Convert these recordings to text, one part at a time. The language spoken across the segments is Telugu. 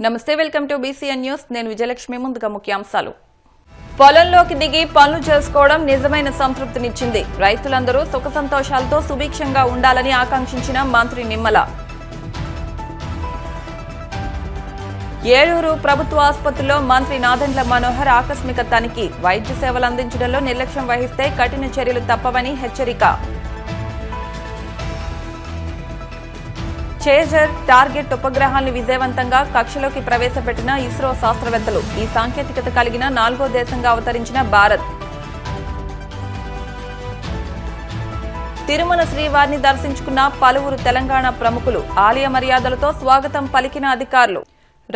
నమస్తే, వెల్కమ్ టు బీసీఎన్ న్యూస్. నేను విజయలక్ష్మి. ముందుగా ముఖ్యాంశాలు. పొలంలోకి దిగి పనులు చేసుకోవడం నిజమైన సంతృప్తినిచ్చింది. రైతులందరూ సుఖ సంతోషాలతో సుభిక్షంగా ఉండాలని ఆకాంక్షించిన మంత్రి నిమ్మల. ఏలూరు ప్రభుత్వ ఆసుపత్రిలో మంత్రి నాదెండ్ల మనోహర్ ఆకస్మిక తనిఖీ. వైద్య సేవలు అందించడంలో నిర్లక్ష్యం వహిస్తే కఠిన చర్యలు తప్పవని హెచ్చరిక. చేజర్ టార్గెట్ ఉపగ్రహాన్ని విజయవంతంగా కక్షలోకి ప్రవేశపెట్టిన ఇస్రో శాస్త్రవేత్తలు. ఈ సాంకేతికత కలిగిన 4వ దేశంగా అవతరించిన భారత్. తిరుమల శ్రీవారిని దర్శించుకున్న పలువురు తెలంగాణ ప్రముఖులు. ఆలయ మర్యాదలతో స్వాగతం పలికిన అధికారులు.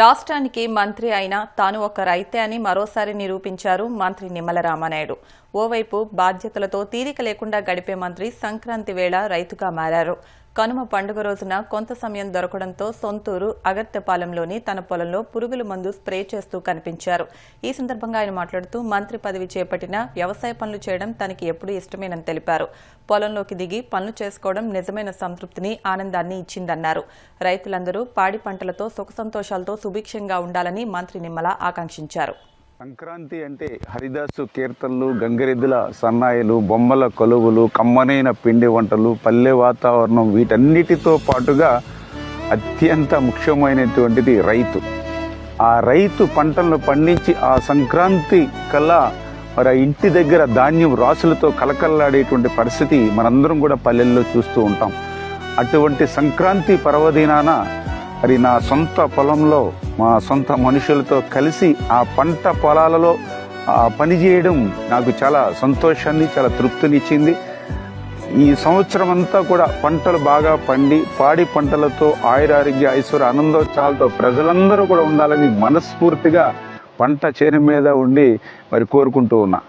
రాష్ట్రానికి మంత్రి అయినా తాను ఒక రైతే అని మరోసారి నిరూపించారు మంత్రి నిమ్మల రామానాయుడు. ఓవైపు బాధ్యతలతో తీరిక లేకుండా గడిపే మంత్రి సంక్రాంతి వేళ రైతుగా మారారు. కనుమ పండుగ రోజున కొంత సమయం దొరకడంతో సొంతూరు అగర్తపాలెంలోని తన పొలంలో పురుగుల మందు స్ప్రే చేస్తూ కనిపించారు. ఈ సందర్భంగా ఆయన మాట్లాడుతూ మంత్రి పదవి చేపట్టిన వ్యవసాయ పనులు చేయడం తనకి ఎప్పుడూ ఇష్టమేనని తెలిపారు. పొలంలోకి దిగి పనులు చేసుకోవడం నిజమైన సంతృప్తిని, ఆనందాన్ని ఇచ్చిందన్నారు. రైతులందరూ పాడి పంటలతో సుఖ సంతోషాలతో సుభిక్షంగా ఉండాలని మంత్రి నిమ్మల ఆకాంక్షించారు. సంక్రాంతి అంటే హరిదాసు కీర్తనలు, గంగిరెద్దుల సన్నాయిలు, బొమ్మల కొలువులు, కమ్మనైన పిండి వంటలు, పల్లె వాతావరణం, వీటన్నిటితో పాటుగా అత్యంత ముఖ్యమైనటువంటిది రైతు. ఆ రైతు పంటలను పండించి ఆ సంక్రాంతి కల్లా మరి ఇంటి దగ్గర ధాన్యం రాసులతో కలకల్లాడేటువంటి పరిస్థితి మనందరం కూడా పల్లెల్లో చూస్తూ ఉంటాం. అటువంటి సంక్రాంతి పర్వదినాన మరి నా సొంత పొలంలో మా సొంత మనుషులతో కలిసి ఆ పంట పొలాలలో పనిచేయడం నాకు చాలా సంతోషాన్ని, చాలా తృప్తినిచ్చింది. ఈ సంవత్సరం అంతా కూడా పంటలు బాగా పండి పాడి పంటలతో ఆయురారోగ్య ఐశ్వర్య ఆనందోత్సాహాలతో ప్రజలందరూ కూడా ఉండాలని మనస్ఫూర్తిగా పంట చేను మీద ఉండి మరి కోరుకుంటూ ఉన్నా.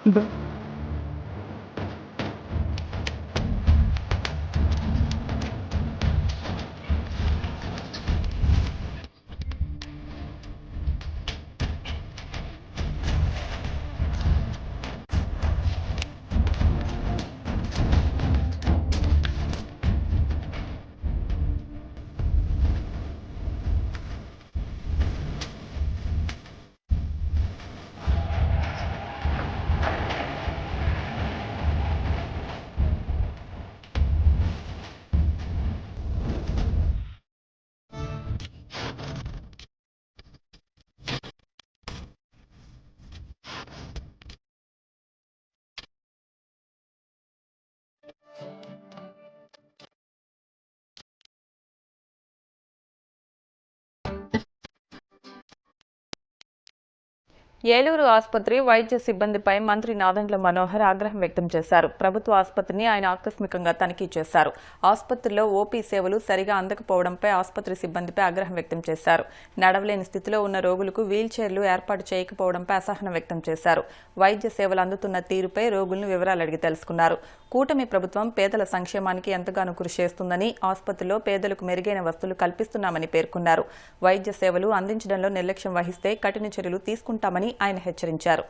ఏలూరు ఆసుపత్రి వైద్య సిబ్బందిపై మంత్రి నాదెండ్ల మనోహర్ ఆగ్రహం వ్యక్తం చేశారు. ప్రభుత్వ ఆసుపత్రిని ఆయన ఆకస్మికంగా తనిఖీ చేశారు. ఆసుపత్రిలో ఓపీ సేవలు సరిగా అందకపోవడంపై ఆసుపత్రి సిబ్బందిపై ఆగ్రహం వ్యక్తం చేశారు. నడవలేని స్థితిలో ఉన్న రోగులకు వీల్ చైర్లు ఏర్పాటు చేయకపోవడంపై అసహనం వ్యక్తం చేశారు. వైద్య సేవలు అందుతున్న తీరుపై రోగులను వివరాలు అడిగి తెలుసుకున్నారు. కూటమి ప్రభుత్వం పేదల సంక్షేమానికి ఎంతగానో కృషి చేస్తుందని, ఆసుపత్రిలో పేదలకు మెరుగైన వసతులు కల్పిస్తున్నామని పేర్కొన్నారు. వైద్య సేవలు అందించడంలో నిర్లక్ష్యం వహిస్తే కఠిన చర్యలు తీసుకుంటామని ఆయన హెచ్చరించారు.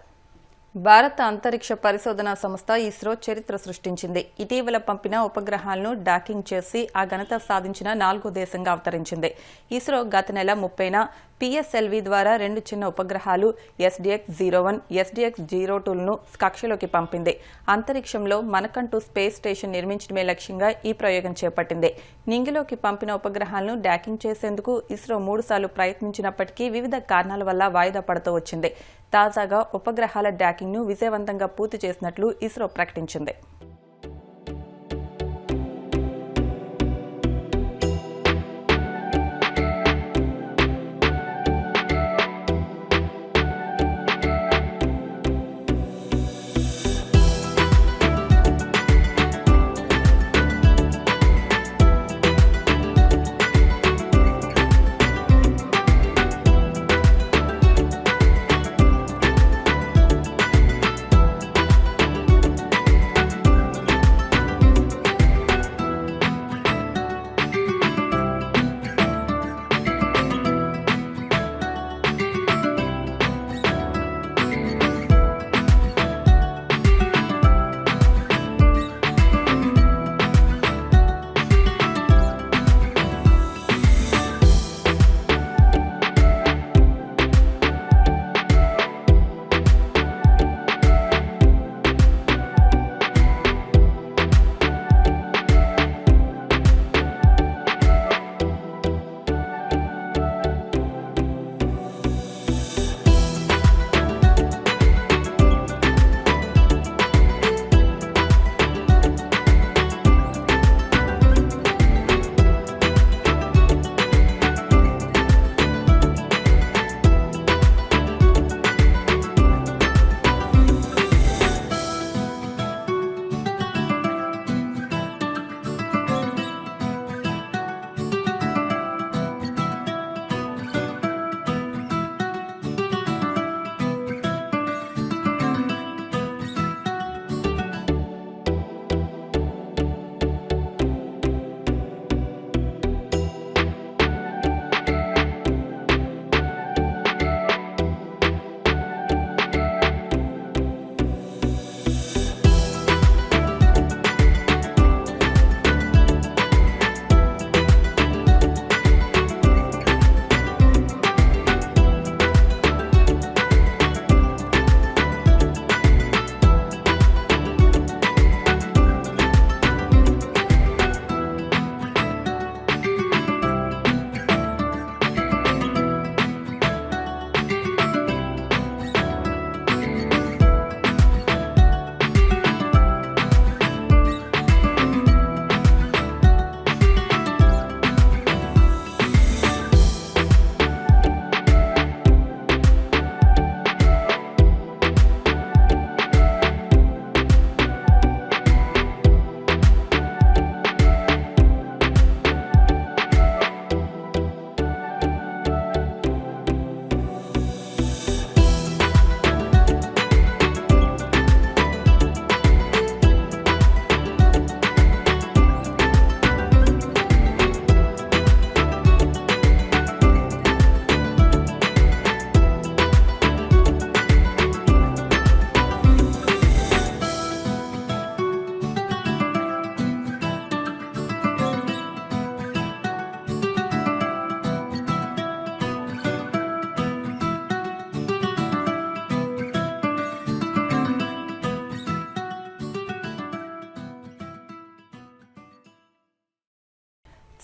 భారత అంతరిక్ష పరిశోధనా సంస్థ ఇస్రో చరిత్ర సృష్టించింది. ఇటీవల పంపిన ఉపగ్రహాలను డాకింగ్ చేసి ఆ ఘనత సాధించిన 4వ దేశంగా అవతరించింది. ఇస్రో గత నెల 30న పిఎస్ఎల్వి ద్వారా 2 చిన్న ఉపగ్రహాలు SDX-01, SDX-02లను కక్షలోకి పంపింది. అంతరిక్షంలో మనకంటూ స్పేస్ స్టేషన్ నిర్మించడమే లక్ష్యంగా ఈ ప్రయోగం చేపట్టింది. నింగిలోకి పంపిన ఉపగ్రహాలను డాకింగ్ చేసేందుకు ఇస్రో 3 సార్లు ప్రయత్నించినప్పటికీ వివిధ కారణాల వల్ల వాయిదా పడుతూ వచ్చింది. తాజాగా ఉపగ్రహాల డాకింగ్ను విజయవంతంగా పూర్తి చేసినట్లు ఇస్రో ప్రకటించింది.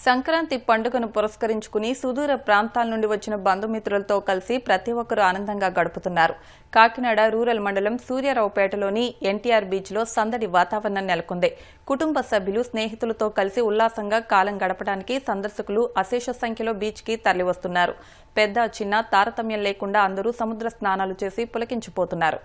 సంక్రాంతి పండుగను పురస్కరించుకుని సుదూర ప్రాంతాల నుండి వచ్చిన బంధుమిత్రులతో కలిసి ప్రతి ఒక్కరూ ఆనందంగా గడుపుతున్నారు. కాకినాడ రూరల్ మండలం సూర్యారావుపేటలోని ఎన్టీఆర్ బీచ్లో సందడి వాతావరణం నెలకొంది. కుటుంబ సభ్యులు, స్నేహితులతో కలిసి ఉల్లాసంగా కాలం గడపడానికి సందర్శకులు అశేష సంఖ్యలో బీచ్కి తరలివస్తున్నారు. పెద్ద చిన్న తారతమ్యం లేకుండా అందరూ సముద్ర స్నానాలు చేసి పులకించిపోతున్నారు.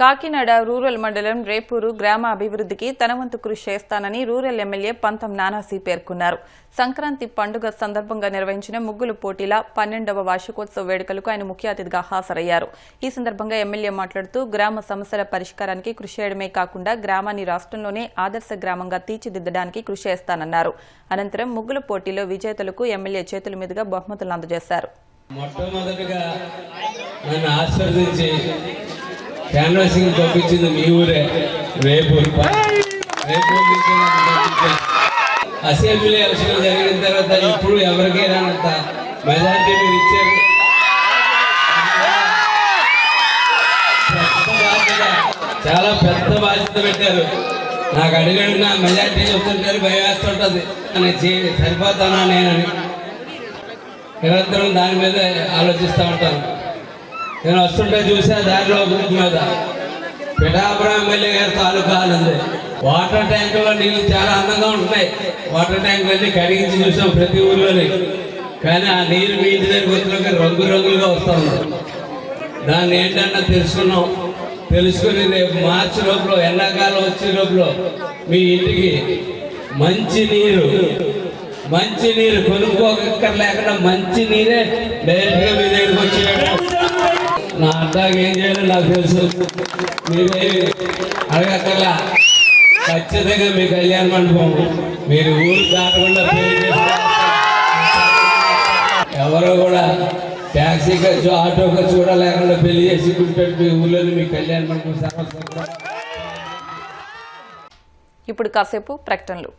కాకినాడ రూరల్ మండలం రేపూరు గ్రామ అభివృద్ధికి తన వంతు కృషి చేస్తానని రూరల్ ఎమ్మెల్యే పంతం నానాసి పేర్కొన్నారు. సంక్రాంతి పండుగ సందర్భంగా నిర్వహించిన ముగ్గులు పోటీల 12వ వార్షికోత్సవ వేడుకలకు ఆయన ముఖ్య అతిథిగా హాజరయ్యారు. ఈ సందర్భంగా ఎమ్మెల్యే మాట్లాడుతూ గ్రామ సమస్యల పరిష్కారానికి కృషి చేయడమే కాకుండా గ్రామాన్ని రాష్ట్రంలోనే ఆదర్శ గ్రామంగా తీర్చిదిద్దడానికి కృషి చేస్తానన్నారు. అనంతరం ముగ్గుల పోటీలో విజేతలకు ఎమ్మెల్యే చేతుల మీదుగా బహుమతులు అందజేశారు. క్యాన్వాసింగ్ పంపించింది మీ ఊరే రేపూరు. అసెంబ్లీ ఎలక్షన్ జరిగిన తర్వాత ఇప్పుడు ఎవరికైనా అంత మెజార్టీ మీరు ఇచ్చారు. చాలా పెద్ద బాధ్యత పెట్టారు. నాకు అడిగిన మెజార్టీ చెప్తుంటారు, భయం వేస్తుంటుంది. సరిపోతానా నేనని నిరంతరం దాని మీద ఆలోచిస్తూ ఉంటాను. నేను వస్తుంటే చూసా దారిలో గ్రూప్ మీద పిఠాపురం ఎమ్మెల్యే గారి తాలూకా ఉంది. వాటర్ ట్యాంకుల్లో నీళ్ళు చాలా అందంగా ఉంటున్నాయి. వాటర్ ట్యాంకులన్నీ కడిగించి చూసాం ప్రతి ఊర్లోని. కానీ ఆ నీరు మీ ఇంటి దగ్గరికి వచ్చినాక రంగురంగులుగా వస్తూ ఉన్నాయి. దాన్ని ఏంటన్నా తెలుసుకుని రేపు మార్చి లోపల ఎండాకాలం వచ్చే లోపల మీ ఇంటికి మంచి నీరు కొనుక్కోకర్ లేకుండా మంచి నీరే డైరెక్ట్గా మీ దగ్గరికి వచ్చేటట్టు నా అడ్డాకి ఏం చేయాలో నాకు తెలుసు. మీరేమి అడగక్కర్లా. ఖచ్చితంగా మీ కళ్యాణ మండపం మీరు ఊరు దాటకుండా ఎవరో కూడా ట్యాక్సీ ఖర్చు, ఆటో ఖర్చు కూడా లేకుండా పెళ్లి చేసుకుంటాడు మీ ఊళ్ళోని మీ కళ్యాణ మండపం. ఇప్పుడు కాసేపు ప్రకటనలు.